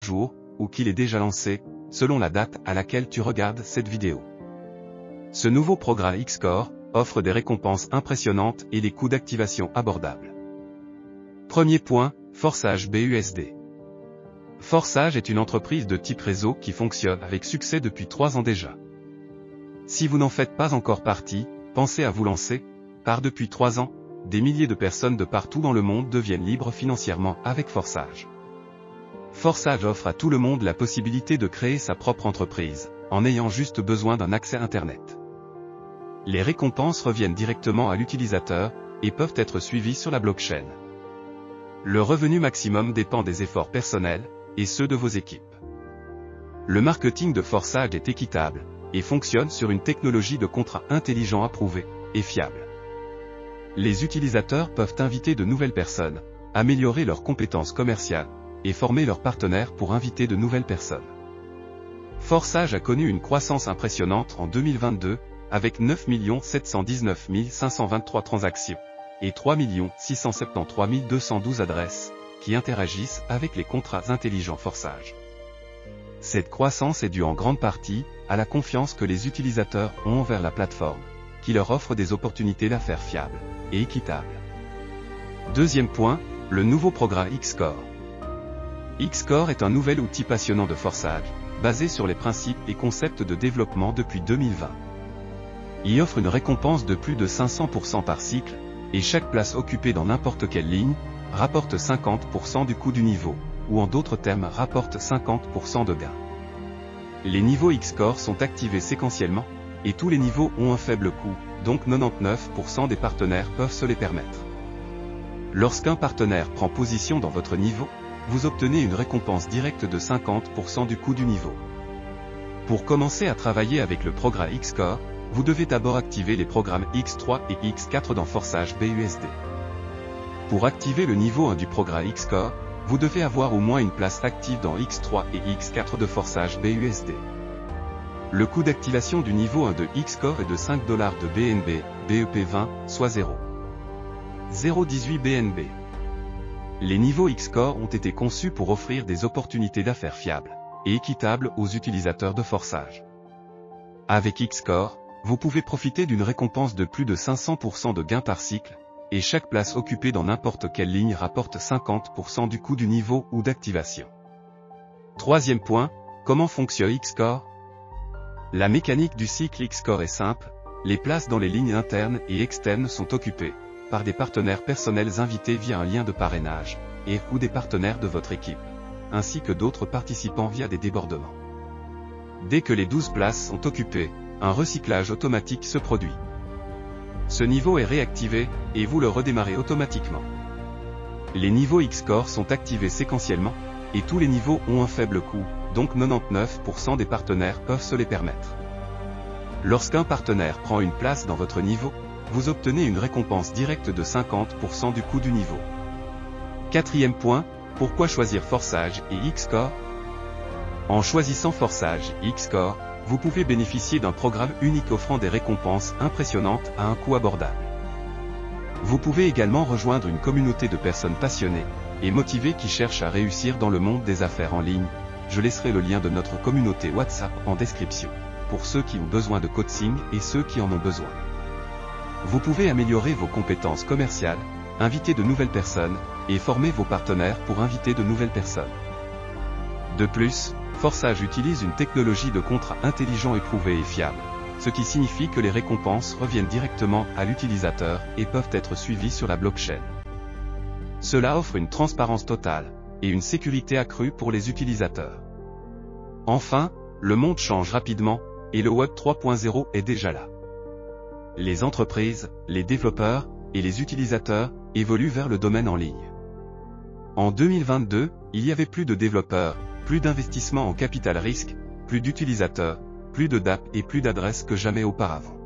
jour, ou qu'il est déjà lancé, selon la date à laquelle tu regardes cette vidéo. Ce nouveau programme Xcore offre des récompenses impressionnantes et des coûts d'activation abordables. Premier point, Forsage BUSD. Forsage est une entreprise de type réseau qui fonctionne avec succès depuis 3 ans déjà. Si vous n'en faites pas encore partie, pensez à vous lancer, car depuis 3 ans, des milliers de personnes de partout dans le monde deviennent libres financièrement avec Forsage. Forsage offre à tout le monde la possibilité de créer sa propre entreprise, en ayant juste besoin d'un accès Internet. Les récompenses reviennent directement à l'utilisateur, et peuvent être suivies sur la blockchain. Le revenu maximum dépend des efforts personnels, et ceux de vos équipes. Le marketing de Forsage est équitable, et fonctionne sur une technologie de contrat intelligent approuvée, et fiable. Les utilisateurs peuvent inviter de nouvelles personnes, améliorer leurs compétences commerciales, et former leurs partenaires pour inviter de nouvelles personnes. Forsage a connu une croissance impressionnante en 2022, avec 9 719 523 transactions, et 3 673 212 adresses, qui interagissent avec les contrats intelligents Forsage. Cette croissance est due en grande partie, à la confiance que les utilisateurs ont envers la plateforme, qui leur offre des opportunités d'affaires fiables, et équitables. Deuxième point, le nouveau programme Xcore. Xcore est un nouvel outil passionnant de Forsage, basé sur les principes et concepts de développement depuis 2020. Il offre une récompense de plus de 500% par cycle, et chaque place occupée dans n'importe quelle ligne, rapporte 50% du coût du niveau, ou en d'autres termes rapporte 50% de gain. Les niveaux Xcore sont activés séquentiellement, et tous les niveaux ont un faible coût, donc 99% des partenaires peuvent se les permettre. Lorsqu'un partenaire prend position dans votre niveau, vous obtenez une récompense directe de 50% du coût du niveau. Pour commencer à travailler avec le programme Xcore, vous devez d'abord activer les programmes X3 et X4 dans Forsage BUSD. Pour activer le niveau 1 du programme Xcore, vous devez avoir au moins une place active dans X3 et X4 de Forsage BUSD. Le coût d'activation du niveau 1 de Xcore est de 5 $ de BNB, BEP20, soit 0,18 BNB. Les niveaux Xcore ont été conçus pour offrir des opportunités d'affaires fiables et équitables aux utilisateurs de Forsage. Avec Xcore, vous pouvez profiter d'une récompense de plus de 500% de gain par cycle, et chaque place occupée dans n'importe quelle ligne rapporte 50% du coût du niveau ou d'activation. Troisième point, comment fonctionne Xcore? La mécanique du cycle Xcore est simple, les places dans les lignes internes et externes sont occupées par des partenaires personnels invités via un lien de parrainage, ou des partenaires de votre équipe, ainsi que d'autres participants via des débordements. Dès que les 12 places sont occupées, un recyclage automatique se produit. Ce niveau est réactivé, et vous le redémarrez automatiquement. Les niveaux Xcore sont activés séquentiellement, et tous les niveaux ont un faible coût, donc 99% des partenaires peuvent se les permettre. Lorsqu'un partenaire prend une place dans votre niveau, vous obtenez une récompense directe de 50% du coût du niveau. Quatrième point, pourquoi choisir Forsage et Xcore? En choisissant Forsage Xcore, vous pouvez bénéficier d'un programme unique offrant des récompenses impressionnantes à un coût abordable. Vous pouvez également rejoindre une communauté de personnes passionnées et motivées qui cherchent à réussir dans le monde des affaires en ligne. Je laisserai le lien de notre communauté WhatsApp en description, pour ceux qui ont besoin de coaching et ceux qui en ont besoin. Vous pouvez améliorer vos compétences commerciales, inviter de nouvelles personnes, et former vos partenaires pour inviter de nouvelles personnes. De plus, Forsage utilise une technologie de contrat intelligent éprouvée et fiable, ce qui signifie que les récompenses reviennent directement à l'utilisateur et peuvent être suivies sur la blockchain. Cela offre une transparence totale, et une sécurité accrue pour les utilisateurs. Enfin, le monde change rapidement, et le Web 3.0 est déjà là. Les entreprises, les développeurs, et les utilisateurs, évoluent vers le domaine en ligne. En 2022, il y avait plus de développeurs, plus d'investissements en capital risque, plus d'utilisateurs, plus de DApp et plus d'adresses que jamais auparavant.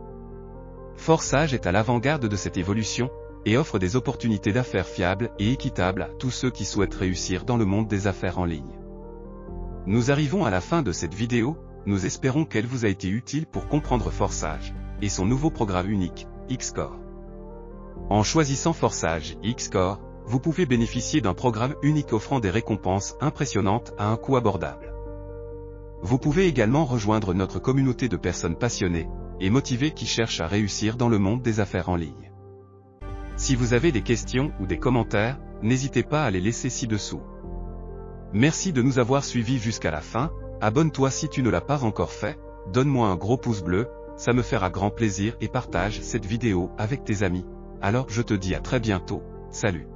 Forsage est à l'avant-garde de cette évolution, et offre des opportunités d'affaires fiables et équitables à tous ceux qui souhaitent réussir dans le monde des affaires en ligne. Nous arrivons à la fin de cette vidéo, nous espérons qu'elle vous a été utile pour comprendre Forsage, et son nouveau programme unique, Xcore. En choisissant Forsage Xcore, vous pouvez bénéficier d'un programme unique offrant des récompenses impressionnantes à un coût abordable. Vous pouvez également rejoindre notre communauté de personnes passionnées et motivées qui cherchent à réussir dans le monde des affaires en ligne. Si vous avez des questions ou des commentaires, n'hésitez pas à les laisser ci-dessous. Merci de nous avoir suivis jusqu'à la fin, abonne-toi si tu ne l'as pas encore fait, donne-moi un gros pouce bleu, ça me fera grand plaisir et partage cette vidéo avec tes amis. Alors je te dis à très bientôt, salut.